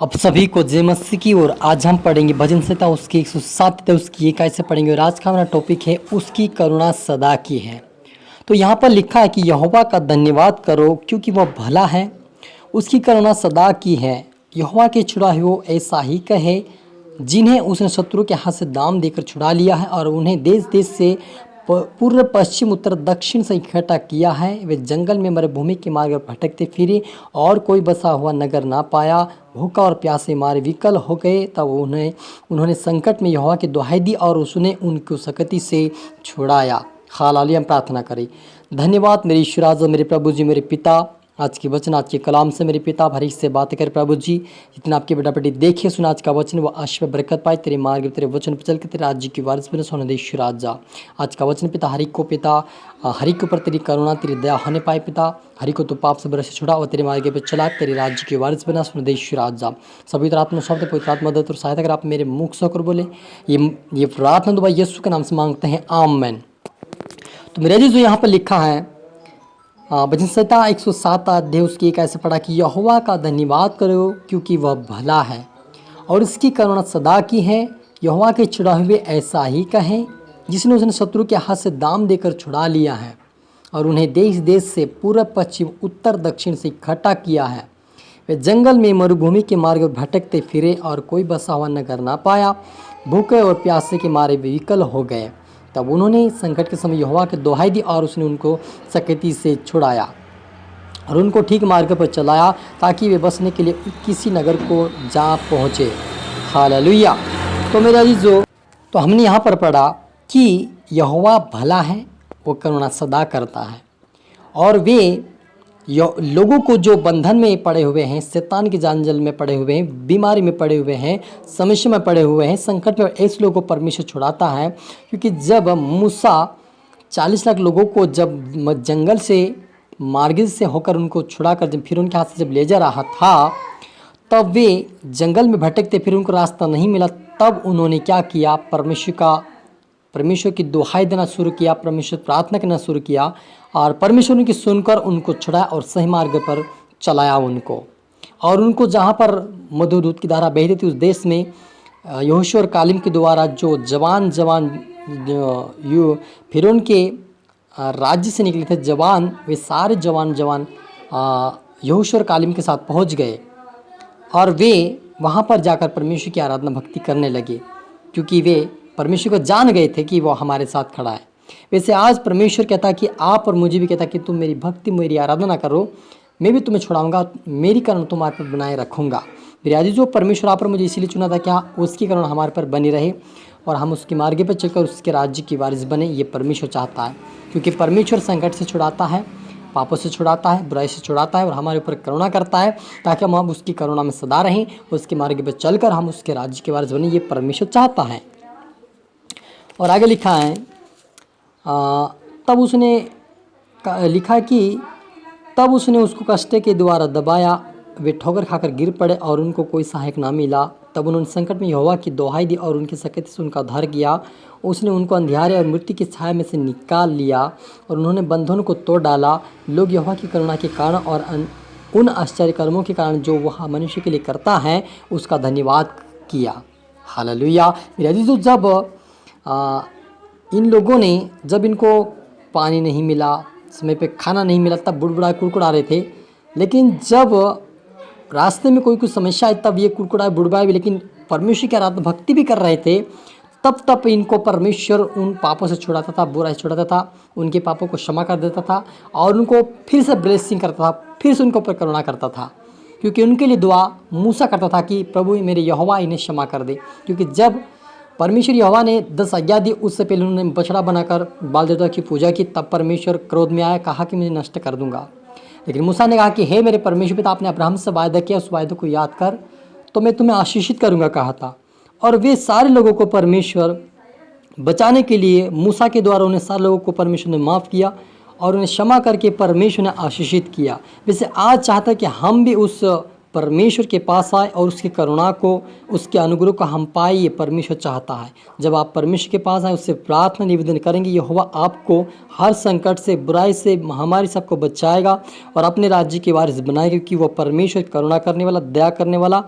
अब सभी को जय मसीह की। और आज हम पढ़ेंगे भजन संहिता उसकी 107 उसकी 1 से पढ़ेंगे। और आज का हमारा टॉपिक है उसकी करुणा सदा की है। तो यहाँ पर लिखा है कि यहोवा का धन्यवाद करो क्योंकि वह भला है, उसकी करुणा सदा की है। यहोवा के छुड़ाए वो ऐसा ही कहे जिन्हें उसने शत्रु के हाथ से दाम देकर छुड़ा लिया है और उन्हें देश देश से पूर्व पश्चिम उत्तर दक्षिण से इकट्ठा किया है। वे जंगल में मरुभूमि के मार्ग पर भटकते फिरे और कोई बसा हुआ नगर ना पाया। भूखा और प्यासे मारे विकल हो गए, तब उन्होंने संकट में यहोवा की दुहाई दी और उसने उनको सकती से छुड़ाया। हालेलुया। हम प्रार्थना करें। धन्यवाद मेरे ईश्वर, मेरे प्रभु जी, मेरे पिता, आज के वचन, आज के कलाम से मेरे पिता हरीश से बात कर प्रभु जी। जितना आपके बेटा बेटी देखे सुना आज का वचन, वो आशीष बरकत पाए। तेरे मार्ग तेरे वचन पर चल के तेरे राज्य की वारिस बने सोने देश राजा। आज का वचन पिता हरि को के ऊपर तेरी करुणा तेरी दया होने पाए। पिता हरि को तो पाप से बरस छुड़ा और तेरे मार्ग पे चला, तेरे राज्य की वारिस बना सोने देश राजा। सभी आत्मा शब्द पवित्र आत्मा मदद और सहायता कर आप मेरे मुख से होकर बोले। ये प्रार्थना दुआ यीशु के नाम से मांगते हैं, आमीन। तो मेरे जी जो यहाँ पर लिखा है भजन संहिता 107 अध्याय उसकी 1 ऐसे पढ़ा कि यहोवा का धन्यवाद करो क्योंकि वह भला है और उसकी करुणा सदा की है। यहोवा के छुड़ाए हुए ऐसा ही कहें जिसने उसने शत्रु के हाथ से दाम देकर छुड़ा लिया है और उन्हें देश देश से पूर्व पश्चिम उत्तर दक्षिण से इकट्ठा किया है। वे जंगल में मरुभूमि के मार्ग पर भटकते फिरे और कोई बसा हुआ नगर ना पाया। भूखे और प्यासे के मारे वे विकल हो गए, तब उन्होंने संकट के समय यहोवा की दुहाई दी और उसने उनको सकती से छुड़ाया और उनको ठीक मार्ग पर चलाया ताकि वे बसने के लिए किसी नगर को जा पहुँचे। हालेलुया। तो मेरा अजीजों, तो हमने यहाँ पर पढ़ा कि यहोवा भला है, वो करुणा सदा करता है और वे लोगों को जो बंधन में पड़े हुए हैं, शैतान के जांजल में पड़े हुए हैं, बीमारी में पड़े हुए हैं, समस्या में पड़े हुए हैं, संकट में, ऐसे लोगों को परमेश्वर छुड़ाता है। क्योंकि जब मूसा 40 लाख लोगों को जब जंगल से मार्ग से होकर उनको छुड़ाकर जब फिर उनके हाथ से जब ले जा रहा था, तब वे जंगल में भटकते फिर उनको रास्ता नहीं मिला। तब उन्होंने क्या किया, परमेश्वर की दुहाई देना शुरू किया, परमेश्वर प्रार्थना करना शुरू किया और परमेश्वर उनकी सुनकर उनको छुड़ाया और सही मार्ग पर चलाया उनको। और उनको जहाँ पर मधु दूध की धारा बहती थी उस देश में यहोशू और कालेब के द्वारा जो जवान फिर उनके राज्य से निकले थे जवान, वे सारे जवान यहोशू और कालेब के साथ पहुँच गए और वे वहाँ पर जाकर परमेश्वर की आराधना भक्ति करने लगे क्योंकि वे परमेश्वर को जान गए थे कि वो हमारे साथ खड़ा है। वैसे आज परमेश्वर कहता कि आप और मुझे भी कहता कि तुम मेरी भक्ति मेरी आराधना करो, मैं भी तुम्हें छुड़ाऊंगा, मेरी करुणा तुम्हारे पर बनाए रखूंगा। मेरे आज जो परमेश्वर आप पर मुझे इसीलिए चुना था कि उसकी करुणा हमारे पर बनी रहे और हम उसके मार्ग पर चलकर उसके राज्य की वारिस बने। ये परमेश्वर चाहता है क्योंकि परमेश्वर संकट से छुड़ाता है, पापों से छुड़ाता है, बुराई से छुड़ाता है और हमारे ऊपर करुणा करता है ताकि हम उसकी करुणा में सदा रहें, उसके मार्ग पर चलकर हम उसके राज्य के वारिस बने। ये परमेश्वर चाहता है। और आगे लिखा है तब उसने लिखा कि तब उसने उसको कष्ट के द्वारा दबाया, वे ठोकर खाकर गिर पड़े और उनको कोई सहायक ना मिला। तब उन्होंने संकट में यहोवा की दुहाई दी और उनकी सकती से उनका उद्धार किया। उसने उनको अंधियारे और मृत्यु की छाया में से निकाल लिया और उन्होंने बंधनों को तोड़ डाला। लोग यहोवा की करुणा के कारण और उन आश्चर्य कर्मों के कारण जो वह मनुष्य के लिए करता है उसका धन्यवाद किया। हालेलुया। मेरे अजीजों, जब इन लोगों ने जब इनको पानी नहीं मिला, समय पे खाना नहीं मिला, तब बुड़बुड़ा कुड़कुड़ा रहे थे। लेकिन जब रास्ते में कोई कुछ समस्या आई तब ये कुड़कुड़ाए बुड़बुड़ाए भी, लेकिन परमेश्वर की आराधना भक्ति भी कर रहे थे। तब इनको परमेश्वर उन पापों से छुड़ाता था, बुराई से छुड़ाता था, उनके पापों को क्षमा कर देता था और उनको फिर से ब्लेसिंग करता था, फिर से उनके ऊपर करुणा करता था। क्योंकि उनके लिए दुआ मूसा करता था कि प्रभु मेरे यहोवा इन्हें क्षमा कर दे। क्योंकि जब परमेश्वर यहोवा ने 10 आज्ञा दी, उससे पहले उन्होंने बछड़ा बनाकर बाल देवता की पूजा की, तब परमेश्वर क्रोध में आया, कहा कि मैं नष्ट कर दूंगा। लेकिन मूसा ने कहा कि हे मेरे परमेश्वर पिता, आपने अब्राहम से वायदा किया, उस वायदे को याद कर तो मैं तुम्हें आशीषित करूंगा कहा था। और वे सारे लोगों को परमेश्वर बचाने के लिए मूसा के द्वारा उन्हें सारे लोगों को परमेश्वर ने माफ़ किया और उन्हें क्षमा करके परमेश्वर ने आशीषित किया। वैसे आज चाहता है कि हम भी उस परमेश्वर के पास आए और उसकी करुणा को, उसके अनुग्रह को हम पाए। ये परमेश्वर चाहता है। जब आप परमेश्वर के पास आए, उससे प्रार्थना निवेदन करेंगे, यहोवा आपको हर संकट से, बुराई से, महामारी से आपको बचाएगा और अपने राज्य के वारिस बनाएगा। क्योंकि वह परमेश्वर करुणा करने वाला, दया करने वाला,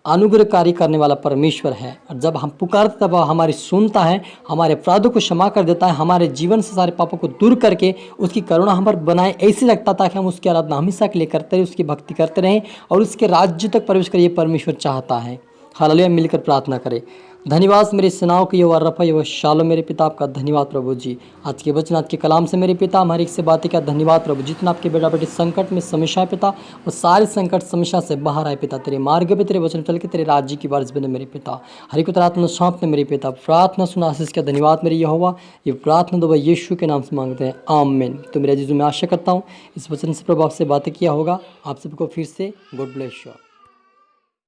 अनुग्रहकारी करने वाला परमेश्वर है। और जब हम पुकारते तब वह हमारी सुनता है, हमारे अपराधों को क्षमा कर देता है, हमारे जीवन से सारे पापों को दूर करके उसकी करुणा हम पर बनाए ऐसे रखता ताकि हम उसकी आराधना हमेशा के लिए करते रहें, उसकी भक्ति करते रहें और उसके राज्य तक प्रवेश करिए परमेश्वर चाहता है। हालेलुया, मिलकर प्रार्थना करें। धन्यवाद मेरी सेनाओं की यहोवा रफ़ा यहोवा शालोम मेरे पिता, आपका धन्यवाद प्रभु जी। आज के वचन, आज के कलाम से मेरे पिता हमारी एक से बातें का धन्यवाद प्रभु। जितना आपके बेटा बेटी संकट में समस्या है पिता, वो सारे संकट समस्या से बाहर आए पिता। तेरे मार्ग पे तेरे वचन चल के तेरे राज्य की वारिस बने मेरे पिता। हरि को आत्मा सौंपने मेरे पिता। प्रार्थना सुना आशीष का धन्यवाद मेरे यहोवा। ये प्रार्थना दो यीशु के नाम से मांगते हैं, आमीन। तो मेरे जीजू मैं आशा करता हूँ इस वचन से प्रभु आपसे बातें किया होगा। आप सबको फिर से गॉड ब्लेस यू।